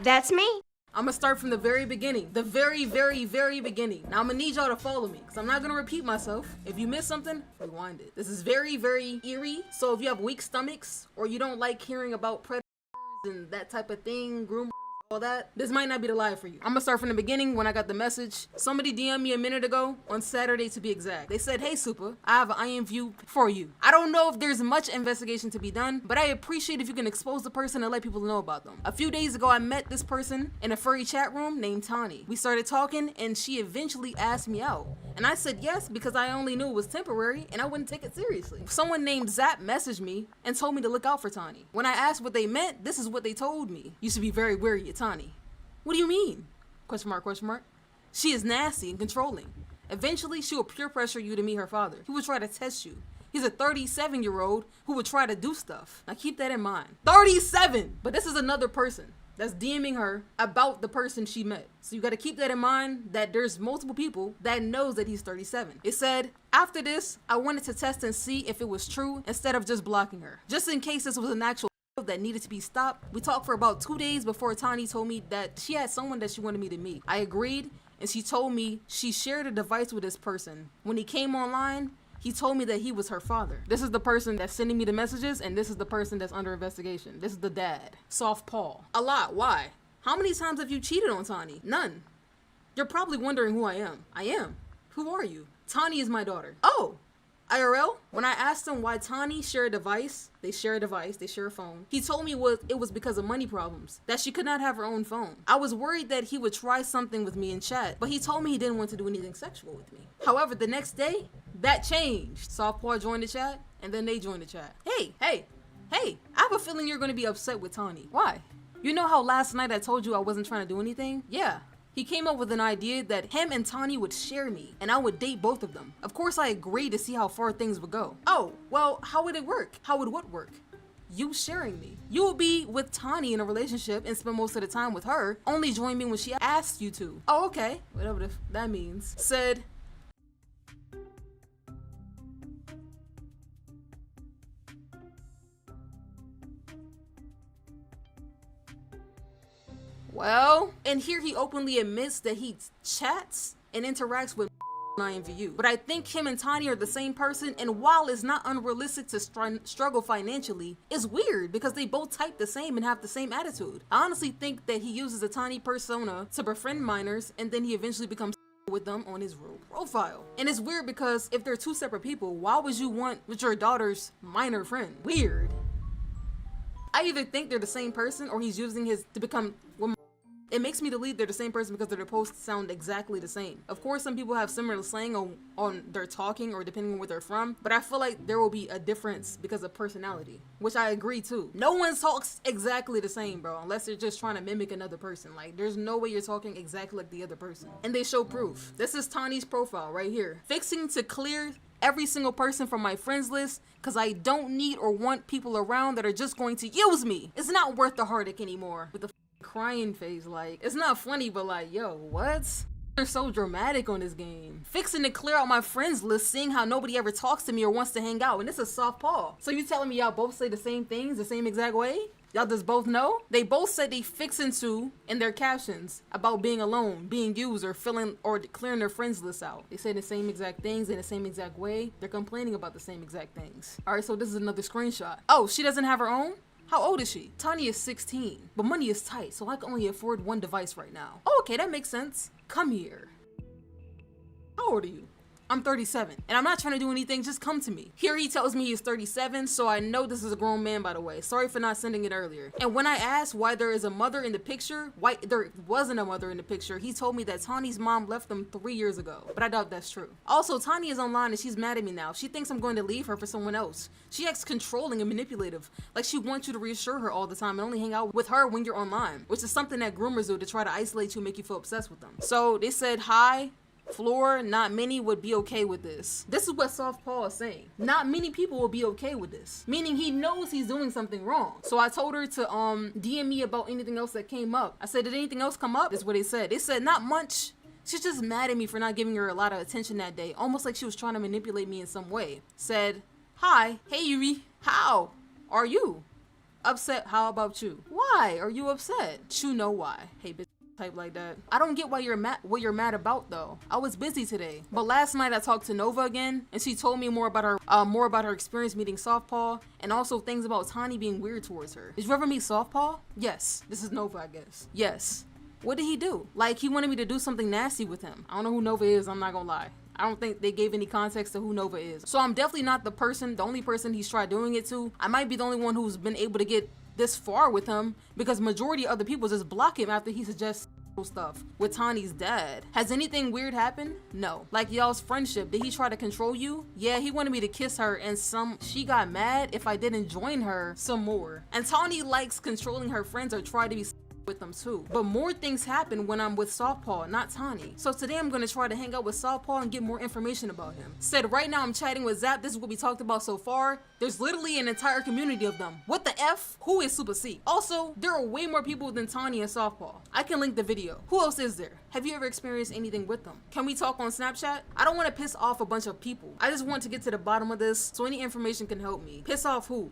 That's me. I'm gonna start from the very beginning. The very, very, very beginning. Now I'm gonna need y'all to follow me, because I'm not gonna repeat myself. If you missed something, rewind it. This is very, very eerie. So if you have weak stomachs, or you don't like hearing about predators and that type of thing, groomers, all that, this might not be the live for you. I'm gonna start from the beginning when I got the message. Somebody DM'd me a minute ago, on Saturday to be exact. They said, "Hey Supah, I have an IMVU for you." I don't know if there's much investigation to be done, but I appreciate if you can expose the person and let people know about them. A few days ago, I met this person in a furry chat room named Tani. We started talking and she eventually asked me out. And I said yes because I only knew it was temporary and I wouldn't take it seriously. Someone named Zap messaged me and told me to look out for Tani. When I asked what they meant, this is what they told me. "You should be very wary of Tani." What do you mean? Question mark, question mark. "She is nasty and controlling. Eventually, she will peer pressure you to meet her father. He will try to test you. He's a 37-year-old who would try to do stuff." Now keep that in mind. 37! But this is another person that's DMing her about the person she met. So you gotta keep that in mind, that there's multiple people that knows that he's 37. It said, "After this, I wanted to test and see if it was true instead of just blocking her. Just in case this was an actual that needed to be stopped." We talked for about 2 days before Tani told me that she had someone that she wanted me to meet. I agreed, and she told me she shared a device with this person. When he came online, he told me that he was her father. This is the person that's sending me the messages, and this is the person that's under investigation. This is the dad. Soft Paul. A lot. Why? How many times have you cheated on Tani? None. You're probably wondering who I am. I am. Who are you? Tani is my daughter. Oh! IRL? When I asked him why Tani shared a device, they share a phone, he told me it was because of money problems, that she could not have her own phone. I was worried that he would try something with me in chat, but he told me he didn't want to do anything sexual with me. However, the next day, that changed. Softpaw joined the chat, and then they joined the chat. Hey, I have a feeling you're gonna be upset with Tani. Why? You know how last night I told you I wasn't trying to do anything? Yeah. He came up with an idea that him and Tani would share me, and I would date both of them. Of course, I agreed to see how far things would go. Oh, well, how would it work? How would what work? You sharing me. You will be with Tani in a relationship and spend most of the time with her. Only join me when she asks you to. Oh, okay. Whatever that means. Said, well, and here he openly admits that he chats and interacts with IMVU. But I think him and Tani are the same person, and while it's not unrealistic to struggle financially, it's weird because they both type the same and have the same attitude. I honestly think that he uses a Tani persona to befriend minors, and then he eventually becomes with them on his real profile. And it's weird because if they're two separate people, why would you want with your daughter's minor friend? Weird. I either think they're the same person or he's using his to become woman. It makes me believe they're the same person because their posts sound exactly the same. Of course, some people have similar slang on their talking or depending on where they're from, but I feel like there will be a difference because of personality, which I agree too. No one talks exactly the same, bro, unless they're just trying to mimic another person. Like, there's no way you're talking exactly like the other person. And they show proof. This is Tani's profile right here. Fixing to clear every single person from my friends list because I don't need or want people around that are just going to use me. It's not worth the heartache anymore. With the crying face, like, it's not funny, but like, yo, what? They're so dramatic on this game. Fixing to clear out my friends list, seeing how nobody ever talks to me or wants to hang out, and this is Soft Paul. So you telling me y'all both say the same things the same exact way? Y'all just both know? They both said they fixing to in their captions about being alone, being used, or feeling or clearing their friends list out. They say the same exact things in the same exact way. They're complaining about the same exact things. All right, so this is another screenshot. Oh, she doesn't have her own? How old is she? Tani is 16, but money is tight, so I can only afford one device right now. Oh, okay, that makes sense. Come here. How old are you? I'm 37, and I'm not trying to do anything, just come to me. Here he tells me he's 37, so I know this is a grown man, by the way. Sorry for not sending it earlier. And when I asked why there is a mother in the picture, why there wasn't a mother in the picture, he told me that Tani's mom left them 3 years ago, but I doubt that's true. Also, Tani is online and she's mad at me now. She thinks I'm going to leave her for someone else. She acts controlling and manipulative, like she wants you to reassure her all the time and only hang out with her when you're online, which is something that groomers do to try to isolate you and make you feel obsessed with them. So they said, hi, Floor, not many would be okay with this. This is what Soft Paul is saying. Not many people will be okay with this. Meaning he knows he's doing something wrong. So I told her to DM me about anything else that came up. I said, did anything else come up? That's what they said. They said, not much. She's just mad at me for not giving her a lot of attention that day. Almost like she was trying to manipulate me in some way. Said, hi, hey Yuri, how are you? Upset? How about you? Why are you upset? You know why. Hey, bitch. Type like that. I don't get why you're mad. What you're mad about though? I was busy today, but last night I talked to Nova again, and she told me more about her experience meeting SupahCee, and also things about Tani being weird towards her. Did you ever meet SupahCee? Yes. This is Nova, I guess. Yes. What did he do? Like, he wanted me to do something nasty with him. I don't know who Nova is. I'm not gonna lie. I don't think they gave any context to who Nova is. So I'm definitely not the only person he's tried doing it to. I might be the only one who's been able to get this far with him, because majority of other people just block him after he suggests stuff with Tani's dad. Has anything weird happened? No. Like y'all's friendship, did he try to control you? Yeah, he wanted me to kiss her, and she got mad if I didn't join her some more. And Tani likes controlling her friends or try to be with them too. But more things happen when I'm with SupahCee, not Tani. So today I'm gonna try to hang out with SupahCee and get more information about him. Said right now I'm chatting with Zap. This is what we talked about so far. There's literally an entire community of them. What the F? Who is SupahCee? Also, there are way more people than Tani and SupahCee. I can link the video. Who else is there? Have you ever experienced anything with them? Can we talk on Snapchat? I don't want to piss off a bunch of people. I just want to get to the bottom of this, so any information can help me. Piss off who?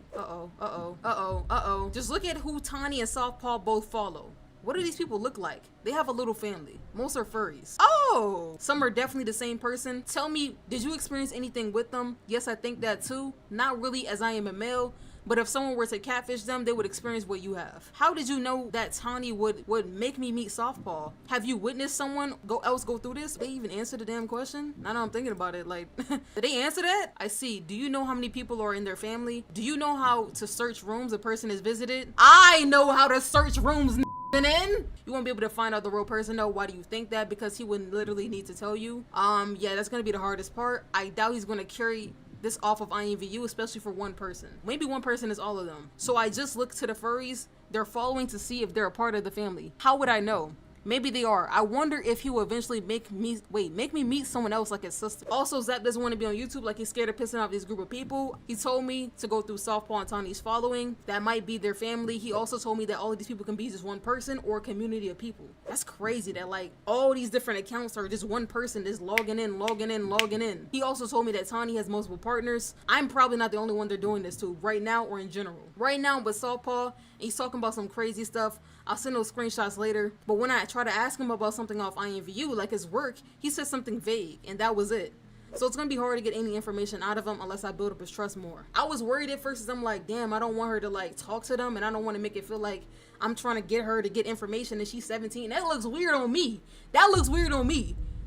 Just look at who Tani and SupahCee both follow. What do these people look like? They have a little family. Most are furries. Oh! Some are definitely the same person. Tell me, did you experience anything with them? Yes, I think that too. Not really, as I am a male. But if someone were to catfish them, they would experience what you have. How did you know that Tani would make me meet SupahCee? Have you witnessed someone else go through this? They even answer the damn question? Now that I'm thinking about it, like, did they answer that? I see. Do you know how many people are in their family? Do you know how to search rooms a person is visited? I know how to search rooms, and then you won't be able to find out the real person. No, why do you think that? Because he wouldn't literally need to tell you. Yeah, that's gonna be the hardest part. I doubt he's gonna carry this off of IMVU, especially for one person. Maybe one person is all of them. So I just look to the furries they're following to see if they're a part of the family. How would I know? Maybe they are. I wonder if he will eventually make me meet someone else like his sister. Also, Zap doesn't want to be on YouTube, like he's scared of pissing off this group of people. He told me to go through SupahCee and Tani's following. That might be their family. He also told me that all of these people can be just one person or a community of people. That's crazy that like all these different accounts are just one person just logging in. He also told me that Tani has multiple partners. I'm probably not the only one they're doing this to right now or in general. Right now with SupahCee, he's talking about some crazy stuff. I'll send those screenshots later. But when I try to ask him about something off IMVU, like his work, he said something vague, and that was it. So it's gonna be hard to get any information out of him unless I build up his trust more. I was worried at first, 'cause I'm like, damn, I don't want her to like talk to them, and I don't want to make it feel like I'm trying to get her to get information and she's 17. That looks weird on me.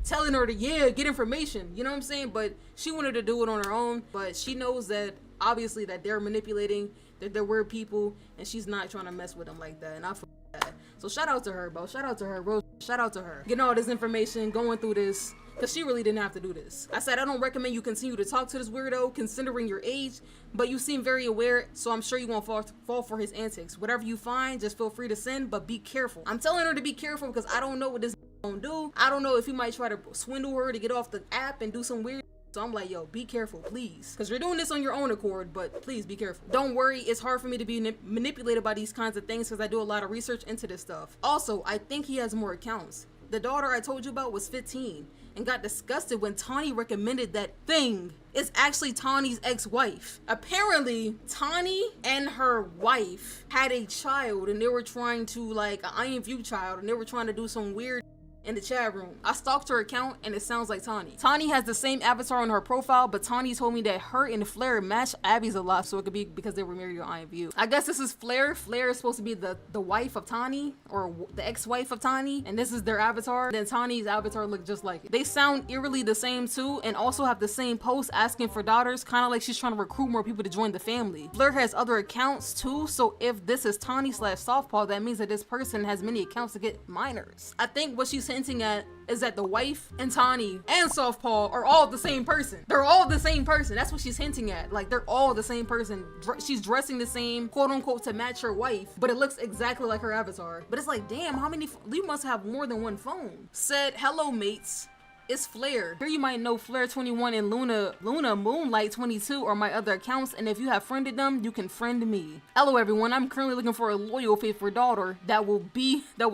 Telling her to, yeah, get information, you know what I'm saying? But she wanted to do it on her own, but she knows that obviously that they're manipulating, that they're weird people, and she's not trying to mess with them like that, and I feel that. So shout out to her, bro. Shout out to her, bro. Shout out to her. Getting all this information, going through this, because she really didn't have to do this. I said I don't recommend you continue to talk to this weirdo considering your age, but you seem very aware, so I'm sure you won't fall for his antics. Whatever you find, just feel free to send, but be careful. I'm telling her to be careful because I don't know what this gonna do. I don't know if he might try to swindle her to get off the app and do some weird. So I'm like, yo, be careful, please. Because you're doing this on your own accord, but please be careful. Don't worry, it's hard for me to be manipulated by these kinds of things because I do a lot of research into this stuff. Also, I think he has more accounts. The daughter I told you about was 15 and got disgusted when Tani recommended that thing. It's actually Tani's ex-wife. Apparently, Tani and her wife had a child and they were trying to, like, an IMVU child, and they were trying to do some weird in the chat room. I stalked her account and it sounds like Tani. Tani has the same avatar on her profile, but Tani told me that her and Flair match Abby's a lot, so it could be because they were married on IMVU. I guess this is Flair. Flair is supposed to be the wife of Tani, or the ex-wife of Tani, and this is their avatar. Then Tani's avatar looked just like it. They sound eerily the same too, and also have the same post asking for daughters, kind of like she's trying to recruit more people to join the family. Flair has other accounts too, so if this is Tani/SupahCee, that means that this person has many accounts to get minors. I think what she's hinting at is that the wife and Tani and SupahCee are all the same person. They're all the same person. That's what she's hinting at. Like, they're all the same person. She's dressing the same, quote unquote, to match her wife, but it looks exactly like her avatar. But it's like, damn, how many? You must have more than one phone. Said, hello mates. it's Flare. Here you might know Flare21 and Luna Moonlight 22 are my other accounts, and if you have friended them, you can friend me. Hello everyone, I'm currently looking for a loyal, faithful daughter that will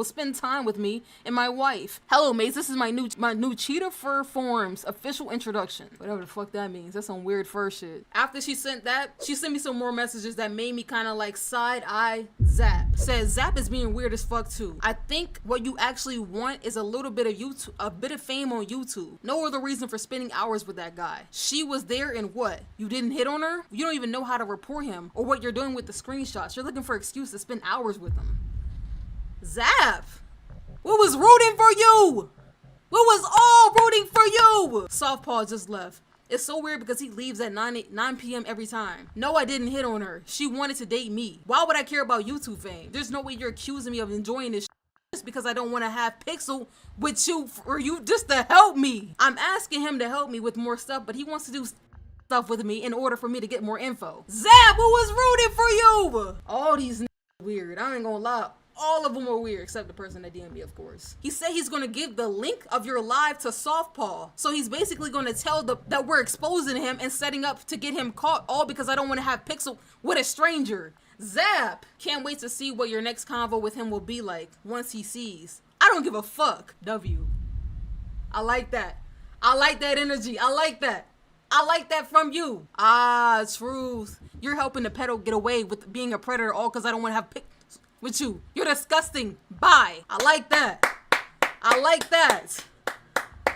spend time with me and my wife. Hello mates, this is my new Cheetah Fur Forums official introduction. Whatever the fuck that means. That's some weird fur shit. After she sent that, she sent me some more messages that made me kind of like side eye Zap. Says Zap is being weird as fuck too. I think what you actually want is a little bit of YouTube, a bit of fame on YouTube. No other reason for spending hours with that guy. She was there and what? You didn't hit on her? You don't even know how to report him or what you're doing with the screenshots. You're looking for an excuse to spend hours with him. Zap! What was rooting for you? What was all rooting for you? Softpaw just left. It's so weird because he leaves at 9 p.m. every time. No, I didn't hit on her. She wanted to date me. Why would I care about YouTube fame? There's no way you're accusing me of enjoying this just because I don't want to have Pixel with you for you just to help me. I'm asking him to help me with more stuff, but he wants to do stuff with me in order for me to get more info. Zap, who was rooting for you? All these weird. I ain't gonna lie. All of them are weird, except the person that DM'd me, of course. He said he's gonna give the link of your live to Softpaw. So he's basically gonna tell that we're exposing him and setting up to get him caught, all because I don't wanna have Pixel with a stranger. Zap! Can't wait to see what your next convo with him will be like once he sees. I don't give a fuck. W. I like that. I like that energy. I like that. I like that from you. Ah, truth. You're helping the pedo get away with being a predator all because I don't wanna have with you. You're disgusting. Bye. I like that. I like that.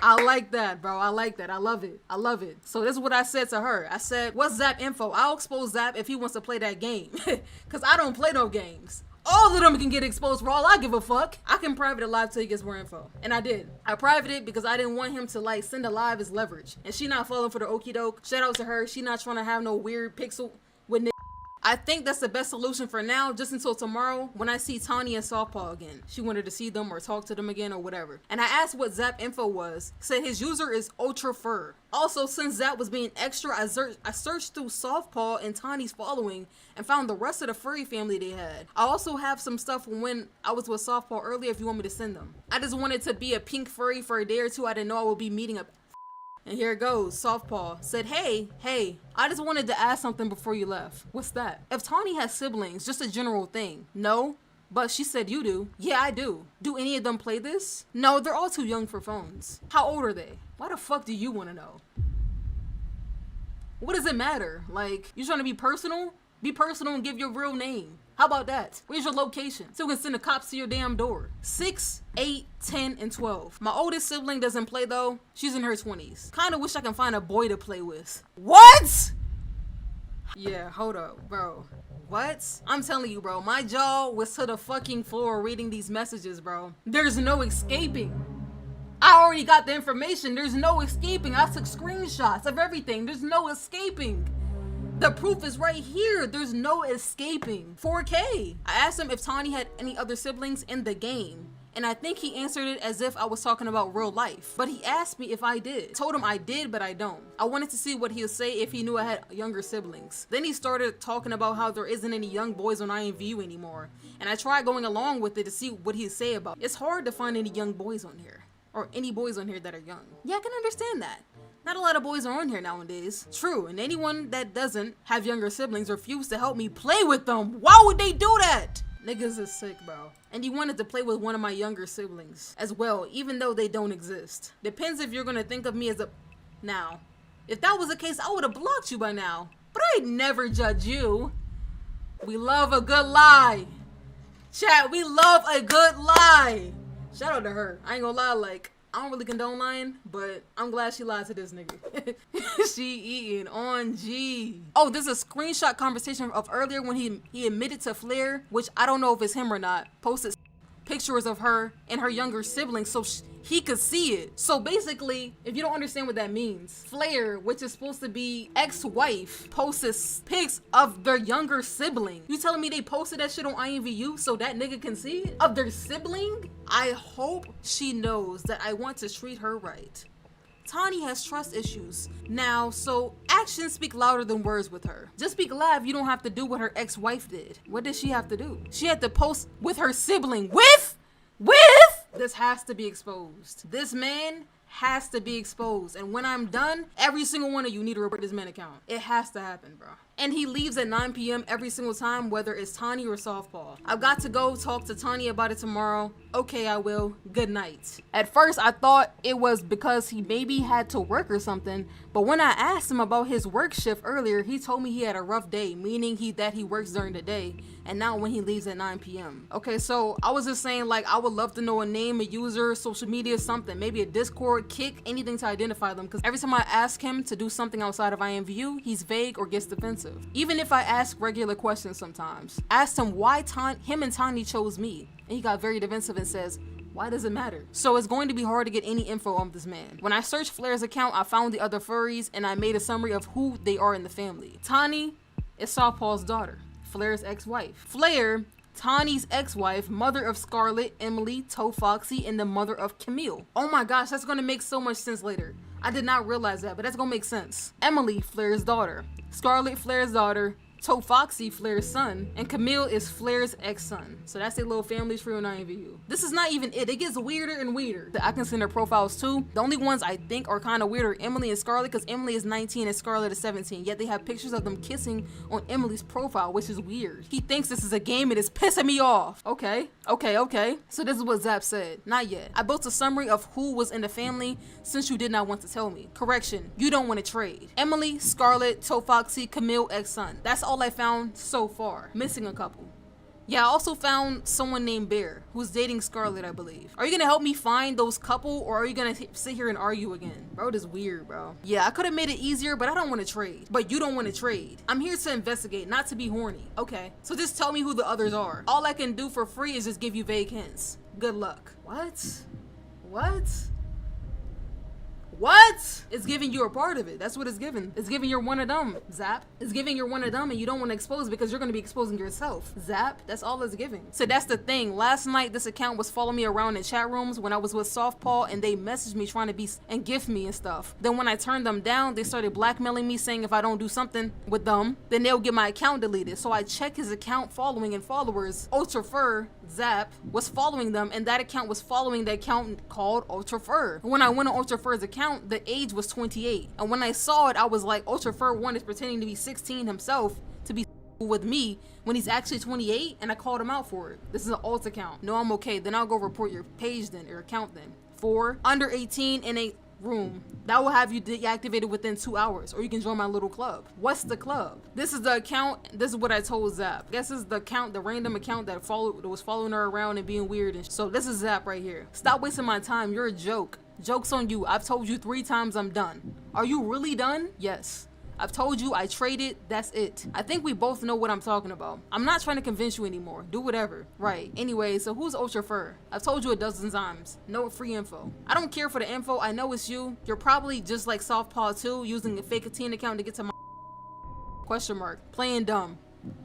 I like that, bro. I like that. I love it. I love it. So this is what I said to her. I said, what's Zap info? I'll expose Zap if he wants to play that game. Because I don't play no games. All of them can get exposed for all I give a fuck. I can private it live till he gets more info. And I did. I privated it because I didn't want him to like send a live as leverage. And she not falling for the okie doke. Shout out to her. She not trying to have no weird Pixel with I think that's the best solution for now, just until tomorrow when I see Tanya and Softpaw again. She wanted to see them or talk to them again or whatever. And I asked what Zap info was. Said his user is Ultra Fur. Also, since Zap was being extra, I searched through Softpaw and Tanya's following and found the rest of the furry family they had. I also have some stuff from when I was with Softpaw earlier if you want me to send them. I just wanted to be a pink furry for a day or two. I didn't know I would be meeting up. And here it goes. Softpaw said, hey, I just wanted to ask something before you left. What's that? If Tawny has siblings, just a general thing. No, but she said you do. Yeah, I do. Do any of them play this? No, they're all too young for phones. How old are they? Why the fuck do you want to know? What does it matter? Like, you trying to be personal? Be personal and give your real name. How about that? Where's your location? So we can send the cops to your damn door. 6, 8, 10, and 12. My oldest sibling doesn't play though. She's in her 20s. Kinda wish I can find a boy to play with. What? Yeah, hold up, bro. What? I'm telling you, bro, my jaw was to the fucking floor reading these messages, bro. There's no escaping. I already got the information. There's no escaping. I took screenshots of everything. There's no escaping. The proof is right here. There's no escaping. 4K. I asked him if Tawny had any other siblings in the game, and I think he answered it as if I was talking about real life. But he asked me if I did. Told him I did, but I don't. I wanted to see what he'll say if he knew I had younger siblings. Then he started talking about how there isn't any young boys on IMVU anymore, and I tried going along with it to see what he'd say about it. It's hard to find any young boys on here, or any boys on here that are young. Yeah, I can understand that. Not a lot of boys are on here nowadays. True, and anyone that doesn't have younger siblings refuse to help me play with them. Why would they do that? Niggas is sick, bro. And he wanted to play with one of my younger siblings as well, even though they don't exist. Depends if you're gonna think of me as a... Now, if that was the case, I would have blocked you by now. But I'd never judge you. We love a good lie. Chat, we love a good lie. Shout out to her. I ain't gonna lie, like, I don't really condone lying, but I'm glad she lied to this nigga. She eating on G. Oh, there's a screenshot conversation of earlier when he admitted to Flare, which I don't know if it's him or not, posted pictures of her and her younger siblings so he could see it. So basically, if you don't understand what that means, Flare, which is supposed to be ex-wife, posted pics of their younger sibling. You telling me they posted that shit on IMVU so that nigga can see it? Of their sibling? I hope she knows that I want to treat her right. Tawny has trust issues now, so actions speak louder than words with her. Just be glad you don't have to do what her ex-wife did. What did she have to do? She had to post with her sibling. With? This has to be exposed. This man has to be exposed. And when I'm done, every single one of you need to report this man account. It has to happen, bro. And he leaves at 9 p.m. every single time, whether it's Tani or Softball. I've got to go talk to Tani about it tomorrow. Okay, I will. Good night. At first, I thought it was because he maybe had to work or something, but when I asked him about his work shift earlier, he told me he had a rough day, meaning that he works during the day, and not when he leaves at 9 p.m. Okay, so I was just saying, like, I would love to know a name, a user, social media, something, maybe a Discord, Kick, anything to identify them, because every time I ask him to do something outside of IMVU, he's vague or gets defensive. Even if I ask regular questions sometimes. Asked him why him and Tani chose me, and he got very defensive and says, why does it matter? So it's going to be hard to get any info on this man. When I searched Flair's account, I found the other furries, and I made a summary of who they are in the family. Tani is Softball's daughter, Flair's ex-wife. Flair, Tani's ex-wife, mother of Scarlett, Emily, SupahCee, and the mother of Camille. Oh my gosh, that's gonna make so much sense later. I did not realize that, but that's gonna make sense. Emily, Flair's daughter. Scarlett, Flair's daughter. SupahCee, Flair's son, and Camille is Flair's ex-son. So that's a little family tree on IMVU. This is not even it. It gets weirder and weirder. I can send their profiles too. The only ones I think are kind of weird are Emily and Scarlett, because Emily is 19 and Scarlett is 17. Yet they have pictures of them kissing on Emily's profile, which is weird. He thinks this is a game and it's pissing me off. Okay. So this is what Zap said. Not yet. I built a summary of who was in the family since you did not want to tell me. Correction, you don't want to trade. Emily, Scarlett, SupahCee, Camille, ex-son. That's all I found so far. Missing a couple. Yeah, I also found someone named Bear, who's dating Scarlett, I believe. Are you gonna help me find those couple, or are you gonna sit here and argue again? Bro, this is weird, bro. Yeah, I could have made it easier, but I don't want to trade. But you don't want to trade. I'm here to investigate, not to be horny. Okay, so just tell me who the others are. All I can do for free is just give you vague hints. Good luck. What? It's giving you a part of it. That's what it's giving. It's giving you're one of them, Zap. It's giving you're one of them and you don't want to expose because you're going to be exposing yourself, Zap. That's all it's giving. So that's the thing. Last night, this account was following me around in chat rooms when I was with Softball, and they messaged me trying to be and gift me and stuff. Then when I turned them down, they started blackmailing me, saying if I don't do something with them, then they'll get my account deleted. So I checked his account following and followers. Ultra Fur, Zap, was following them, and that account was following the account called Ultra Fur. When I went on Ultra Fur's account, the age was 28, and when I saw it, I was like, Ultra Fur 1 is pretending to be 16 himself to be with me when he's actually 28, and I called him out for it. This is an alt account. No, I'm okay. Then I'll go report your page then, or account then. 4, under 18 in a room. That will have you deactivated within 2 hours, or you can join my little club. What's the club? This is the account. This is what I told Zap. This is the account, the random account that was following her around and being weird. And so this is Zap right here. Stop wasting my time. You're a joke. Joke's on you. I've told you 3 times I'm done. Are you really done? Yes. I've told you I traded. That's it. I think we both know what I'm talking about. I'm not trying to convince you anymore. Do whatever. Right. Anyway, so who's Ultra Fur? I've told you a dozen times. No free info. I don't care for the info. I know it's you. You're probably just like Softpaw 2, using a fake teen account to get to my question mark. Playing dumb.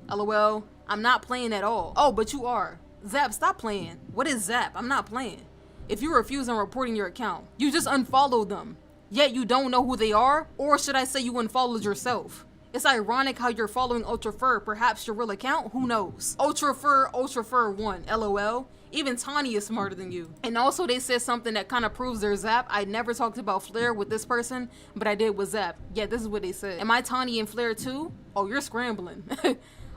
LOL. I'm not playing at all. Oh, but you are. Zap, stop playing. What is Zap? I'm not playing. If you refuse on reporting your account, you just unfollowed them. Yet you don't know who they are? Or should I say you unfollowed yourself? It's ironic how you're following Ultra Fur, perhaps your real account, who knows? Ultra Fur 1, LOL. Even Tani is smarter than you. And also they said something that kind of proves their Zap. I never talked about Flair with this person, but I did with Zap. Yeah, this is what they said. Am I Tani and Flair too? Oh, you're scrambling.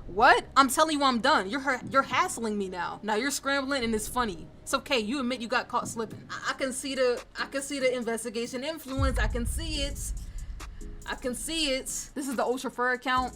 What? I'm telling you I'm done. You're hassling me now. Now you're scrambling and it's funny. It's okay. You admit you got caught slipping. I can see the investigation influence. I can see it. This is the Ultra Fur account.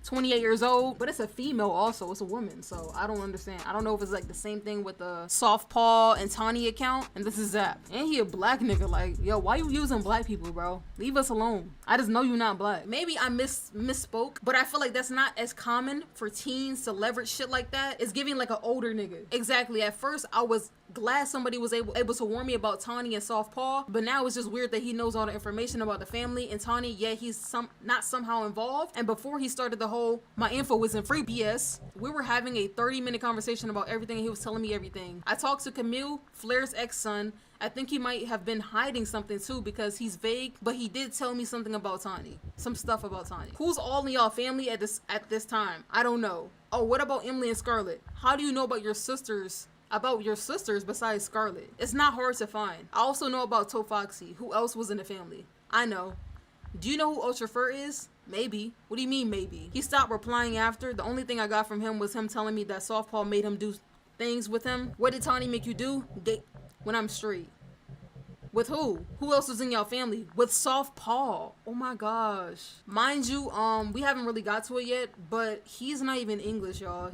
28 years old, but it's a female also. It's a woman, so I don't understand. I don't know if it's like the same thing with the Softpaw and Tani account. And this is Zap. And he a black nigga. Like, yo, why you using black people, bro? Leave us alone. I just know you're not black. Maybe I misspoke, but I feel like that's not as common for teens to leverage shit like that. It's giving like an older nigga. Exactly. At first, I was glad somebody was able to warn me about Tani and Softpaw, but now it's just weird that he knows all the information about the family and Tani, yet he's not somehow involved. And before he started the whole my info wasn't free BS, we were having a 30-minute conversation about everything, and he was telling me everything. I talked to Camille, Flair's ex-son. I think he might have been hiding something too because he's vague, but he did tell me something about Tani. Some stuff about Tani. Who's all in y'all family at this time? I don't know. Oh, what about Emily and Scarlett? How do you know about your sisters? about your sisters besides Scarlett. It's not hard to find. I also know about SupahCee. Who else was in the family? I know. Do you know who Ultra Fur is? Maybe. What do you mean maybe? He stopped replying after. The only thing I got from him was him telling me that Softpaw made him do things with him. What did Tawny make you do? Date when I'm straight. With who? Who else was in y'all family? With Softpaw. Oh my gosh. Mind you, we haven't really got to it yet, but he's not even English, y'all.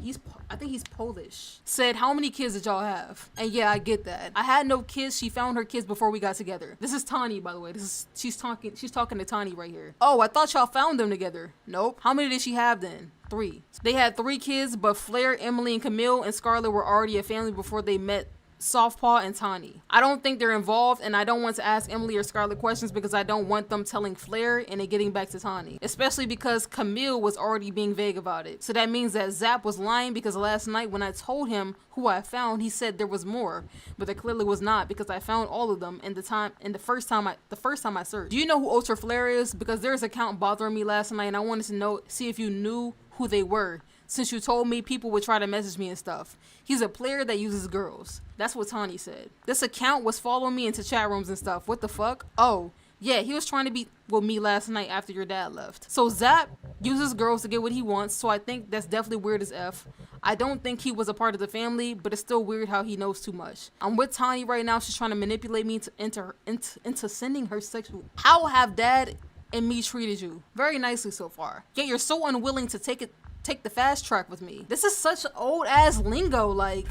I think he's Polish. Said, how many kids did y'all have? And yeah, I get that. I had no kids. She found her kids before we got together. This is Tawny, by the way. She's talking to Tawny right here. Oh, I thought y'all found them together. Nope. How many did she have then? 3. They had 3 kids, but Flair, Emily, and Camille and Scarlett were already a family before they met Softpaw and Tawny. I don't think they're involved, and I don't want to ask Emily or Scarlett questions because I don't want them telling Flair and it getting back to Tawny. Especially because Camille was already being vague about it. So that means that Zap was lying because last night when I told him who I found, he said there was more, but there clearly was not because I found all of them in the first time I searched. Do you know who Ultra Flair is? Because there's an account bothering me last night and I wanted to see if you knew who they were. Since you told me people would try to message me and stuff. He's a player that uses girls. That's what Tawny said. This account was following me into chat rooms and stuff. What the fuck? Oh, yeah, he was trying to be with me last night after your dad left. So Zap uses girls to get what he wants, so I think that's definitely weird as F. I don't think he was a part of the family, but it's still weird how he knows too much. I'm with Tawny right now. She's trying to manipulate me into sending her sexual. How have dad and me treated you? Very nicely so far. Yet you're so unwilling to take the fast track with me. This is such old ass lingo. Like,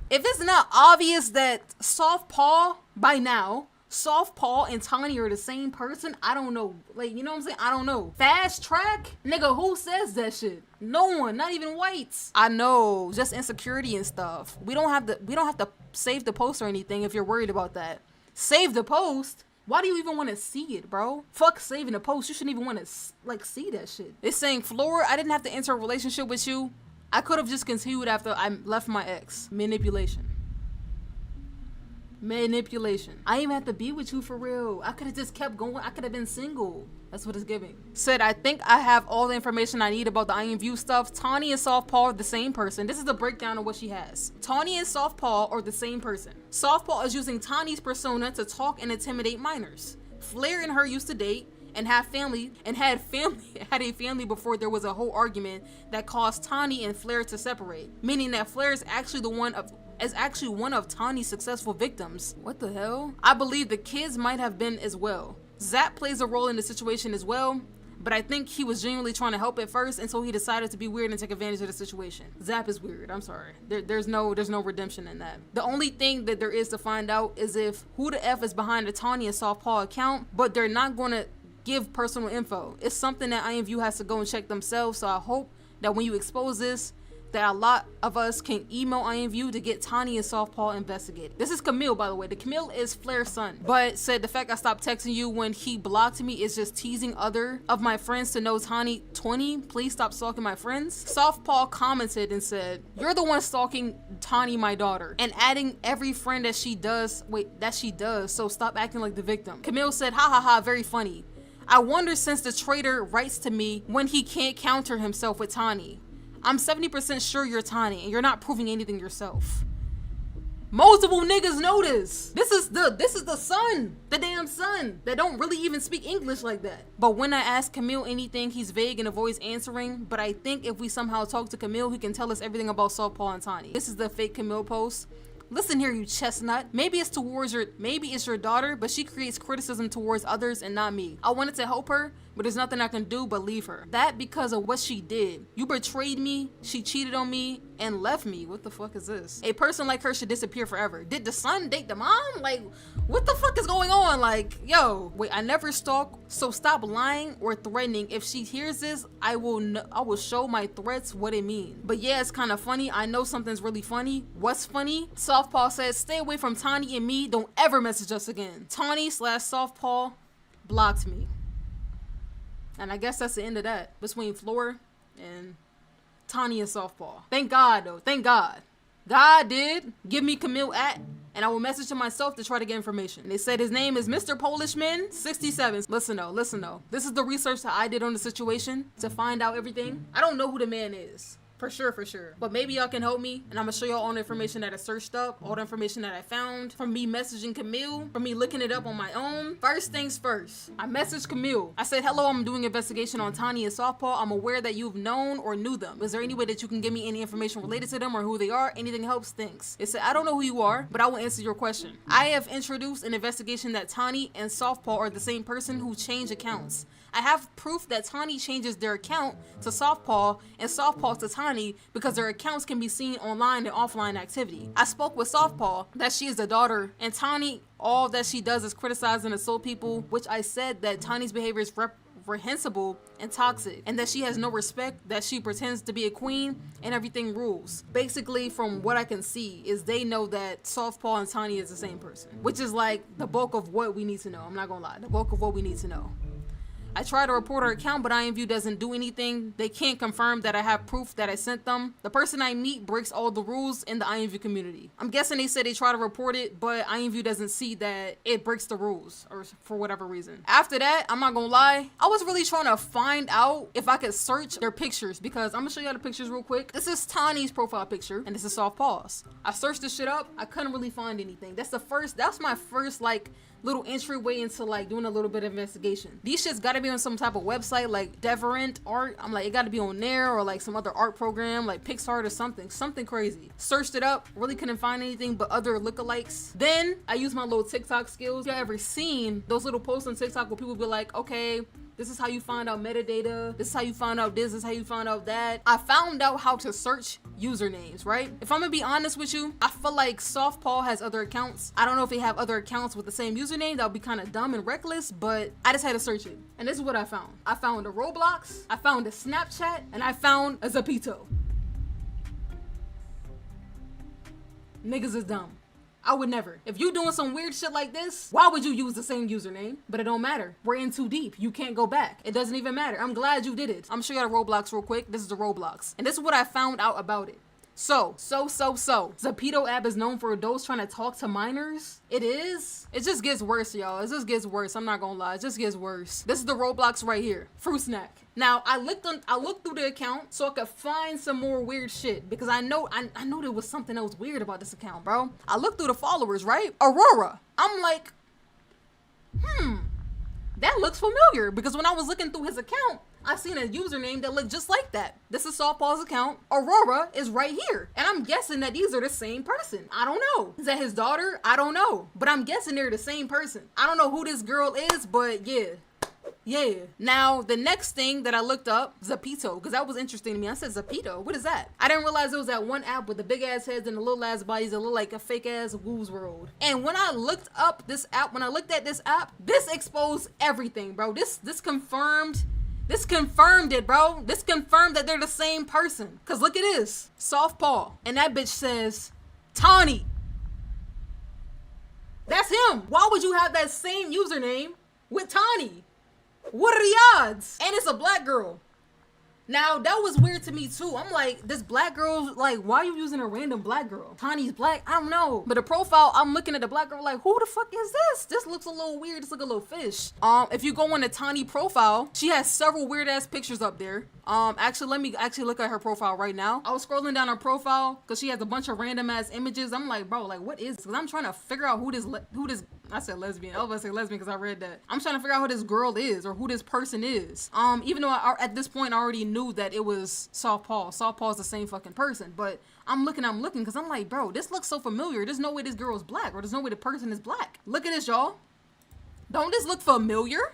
if it's not obvious that Softpaw by now, Softpaw and Tawny are the same person, I don't know. Like, you know what I'm saying? I don't know. Fast track? Nigga, who says that shit? No one, not even whites. I know, just insecurity and stuff. We don't have to save the post or anything if you're worried about that. Save the post? Why do you even want to see it, bro? Fuck saving a post. You shouldn't even want to, like, see that shit. It's saying, Flora, I didn't have to enter a relationship with you. I could have just continued after I left my ex. Manipulation. Manipulation. I didn't even have to be with you for real. I could have just kept going. I could have been single. That's what it's giving. Said, I think I have all the information I need about the IMVU stuff. Tawny and Softpaw are the same person. This is the breakdown of what she has. Tawny and Softpaw are the same person. Softpaw is using Tawny's persona to talk and intimidate minors. Flair and her used to date and had a family before there was a whole argument that caused Tawny and Flair to separate. Meaning that Flair is actually one of Tawny's successful victims. What the hell? I believe the kids might have been as well. Zap plays a role in the situation as well, but I think he was genuinely trying to help at first, and so he decided to be weird and take advantage of the situation. Zap is weird. I'm sorry. There's no redemption in that. The only thing that there is to find out is if who the F is behind the Tawny and Softpaw account, but they're not going to give personal info. It's something that IMVU has to go and check themselves, so I hope that when you expose this, that a lot of us can email IMVU to get Tawny and Softpaw investigated. This is Camille, by the way. The Camille is Flair's son, but said the fact I stopped texting you when he blocked me is just teasing other of my friends to know Tawny 20. Please stop stalking my friends. Softpaw commented and said, you're the one stalking Tawny, my daughter, and adding every friend that she does, so stop acting like the victim. Camille said, ha ha ha, very funny. I wonder since the traitor writes to me when he can't counter himself with Tawny. I'm 70% sure you're Tawny and you're not proving anything yourself. Multiple niggas know this. This is the son, the damn son that don't really even speak English like that. But when I ask Camille anything, he's vague and avoids answering. But I think if we somehow talk to Camille, he can tell us everything about Softpaw and Tawny. This is the fake Camille post. Listen here, you chestnut. Maybe it's your daughter, but she creates criticism towards others and not me. I wanted to help her, but there's nothing I can do but leave her. That because of what she did. You betrayed me, she cheated on me, and left me. What the fuck is this? A person like her should disappear forever. Did the son date the mom? Like, what the fuck is going on? Like, yo, wait, I never stalk, so stop lying or threatening. If she hears this, I will show my threats what it means. But yeah, it's kind of funny. I know something's really funny. What's funny? Softpaw says, stay away from Tawny and me. Don't ever message us again. Tawny/Softpaw blocked me. And I guess that's the end of that between Flora and Tawny and Softpaw. Thank God, though. Thank God. God did give me Camille and I will message him myself to try to get information. And they said his name is Mr. Polishman 67. Listen though. This is the research that I did on the situation to find out everything. I don't know who the man is. For sure. But maybe y'all can help me, and I'm gonna show y'all all the information that I searched up, all the information that I found from me messaging Camille, from me looking it up on my own. First things first, I messaged Camille. I said, hello, I'm doing an investigation on Tani and Softpaw. I'm aware that you've known or knew them. Is there any way that you can give me any information related to them or who they are? Anything helps, thanks. It said, I don't know who you are, but I will answer your question. I have introduced an investigation that Tani and Softpaw are the same person who change accounts. I have proof that Tani changes their account to Softpaw and Softpaw to Tani because their accounts can be seen online and offline activity. I spoke with Softpaw that she is the daughter, and Tani, all that she does is criticize and assault people, which I said that Tani's behavior is reprehensible and toxic, and that she has no respect, that she pretends to be a queen and everything rules. Basically, from what I can see, is they know that Softpaw and Tani is the same person, which is like the bulk of what we need to know. I'm not gonna lie, the bulk of what we need to know. I tried to report her account, but IMVU doesn't do anything. They can't confirm that I have proof that I sent them. The person I meet breaks all the rules in the IMVU community. I'm guessing they said they try to report it, but IMVU doesn't see that it breaks the rules, or for whatever reason. After that, I'm not gonna lie, I was really trying to find out if I could search their pictures, because I'm gonna show y'all the pictures real quick. This is Tani's profile picture, and this is Softpaw's. I searched this shit up, I couldn't really find anything. That's my first like little entryway into like doing a little bit of investigation. These shits gotta be on some type of website like Deverant Art. I'm like, it gotta be on there, or like some other art program like PixArt or something crazy. Searched it up, really couldn't find anything but other lookalikes. Then I used my little TikTok skills. Y'all ever seen those little posts on TikTok where people be like, okay, this is how you find out metadata. This is how you find out this is how you find out that. I found out how to search usernames, right? If I'm gonna be honest with you, I feel like Softpaw has other accounts. I don't know if they have other accounts with the same username. That would be kind of dumb and reckless, but I just had to search it. And this is what I found. I found a Roblox, I found a Snapchat, and I found a Zapito. Niggas is dumb. I would never. If you doing some weird shit like this, why would you use the same username? But it don't matter. We're in too deep. You can't go back. It doesn't even matter. I'm glad you did it. I'm sure you got a Roblox real quick. This is the Roblox. And this is what I found out about it. So. Zapito app is known for adults trying to talk to minors. It is. It just gets worse, y'all. It just gets worse. I'm not gonna lie. It just gets worse. This is the Roblox right here. Fruit snack. Now, I looked through the account so I could find some more weird shit, because I know there was something else weird about this account, bro. I looked through the followers, right? Aurora. I'm like, that looks familiar, because when I was looking through his account, I seen a username that looked just like that. This is Softpaw's account. Aurora is right here. And I'm guessing that these are the same person. I don't know. Is that his daughter? I don't know. But I'm guessing they're the same person. I don't know who this girl is, but yeah. Yeah. Now, the next thing that I looked up, Zapito, because that was interesting to me. I said, Zapito? What is that? I didn't realize it was that one app with the big ass heads and the little ass bodies that look like a fake ass Woo's World. And when I looked up this app, when I looked at this app, this exposed everything, bro. This confirmed it, bro. This confirmed that they're the same person. Cause look at this. Softpaw. And that bitch says, Tani. That's him. Why would you have that same username with Tani? What are the odds? And it's a black girl. Now, that was weird to me too. I'm like, this black girl, like, why are you using a random black girl? Tani's black? I don't know. But the profile, I'm looking at the black girl like, who the fuck is this? This looks a little weird. This looks a little fish. If you go on the Tani profile, she has several weird ass pictures up there. Actually, let me actually look at her profile right now. I was scrolling down her profile because she has a bunch of random ass images. I'm like, bro, like, what is this? Because I'm trying to figure out who this, I said lesbian. I was about to say lesbian because I read that. I'm trying to figure out who this girl is or who this person is. Even though at this point I already knew that it was Softpaw. Softpaw's the same fucking person. But I'm looking because I'm like, bro, this looks so familiar. There's no way this girl is black, or there's no way the person is black. Look at this, y'all. Don't this look familiar?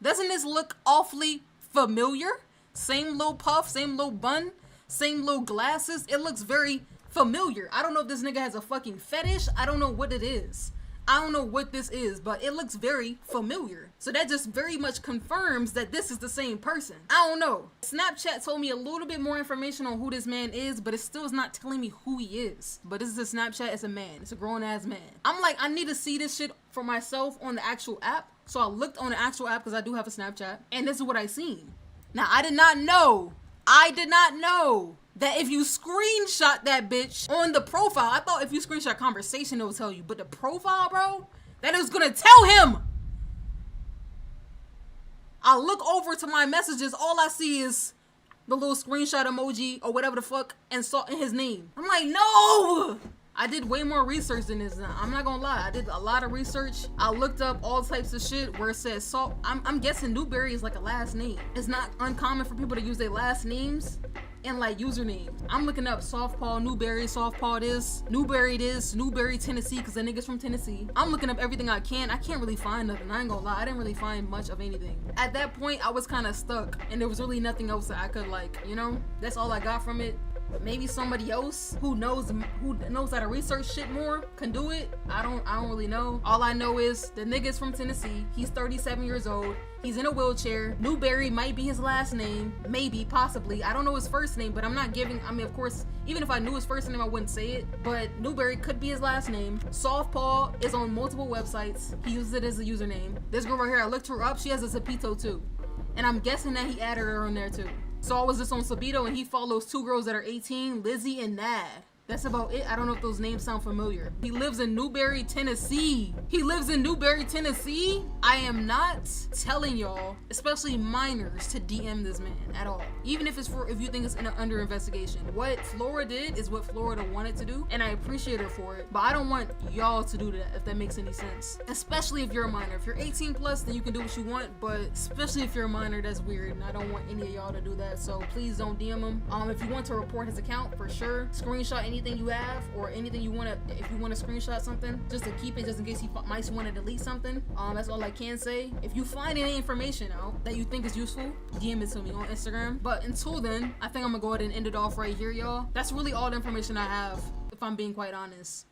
Doesn't this look awfully familiar? Same little puff, same little bun, same little glasses. It looks very familiar. I don't know if this nigga has a fucking fetish. I don't know what it is. I don't know what this is, but it looks very familiar. So that just very much confirms that this is the same person. I don't know. Snapchat told me a little bit more information on who this man is, but it still is not telling me who he is. But this is a Snapchat. It's a man. It's a grown ass man. I'm like, I need to see this shit for myself on the actual app. So I looked on the actual app because I do have a Snapchat, and this is what I seen. Now, I did not know that if you screenshot that bitch on the profile, I thought if you screenshot conversation, it will tell you. But the profile, bro, that is gonna tell him. I look over to my messages, all I see is the little screenshot emoji or whatever the fuck and saw in his name. I'm like, no! I did way more research than this now. I'm not gonna lie. I did a lot of research. I looked up all types of shit where it says Salt. I'm guessing Newberry is like a last name. It's not uncommon for people to use their last names and like usernames. I'm looking up Softpaw Newberry, Softpaw this, Newberry, Tennessee, because the nigga's from Tennessee. I'm looking up everything I can. I can't really find nothing. I ain't gonna lie. I didn't really find much of anything. At that point, I was kind of stuck and there was really nothing else that I could like, you know? That's all I got from it. Maybe somebody else who knows how to research shit more can do it. I don't really know. All I know is the nigga's from Tennessee. He's 37 years old. He's in a wheelchair. Newberry might be his last name. Maybe, possibly. I don't know his first name, but I'm not giving, I mean, of course, even if I knew his first name, I wouldn't say it. But Newberry could be his last name. Softpaw is on multiple websites. He uses it as a username. This girl right here, I looked her up. She has a Zapito too. And I'm guessing that he added her on there too. So I was just on Sabito and he follows two girls that are 18, Lizzie and Nad. That's about it. I don't know if those names sound familiar. He lives in Newberry, Tennessee. He lives in Newberry, Tennessee? I am not telling y'all, especially minors, to DM this man at all. Even if you think it's under investigation. What Flora did is what Florida wanted to do, and I appreciate her for it. But I don't want y'all to do that, if that makes any sense. Especially if you're a minor. If you're 18 plus, then you can do what you want, but especially if you're a minor, that's weird, and I don't want any of y'all to do that. So please don't DM him. If you want to report his account, for sure, screenshot anything you have or anything you want to, if you want to screenshot something just to keep it, just in case he might want to delete something. That's all I can say. If you find any information out that you think is useful, DM it to me on Instagram. But until then, I think I'm gonna go ahead and end it off right here, y'all. That's really all the information I have, if I'm being quite honest.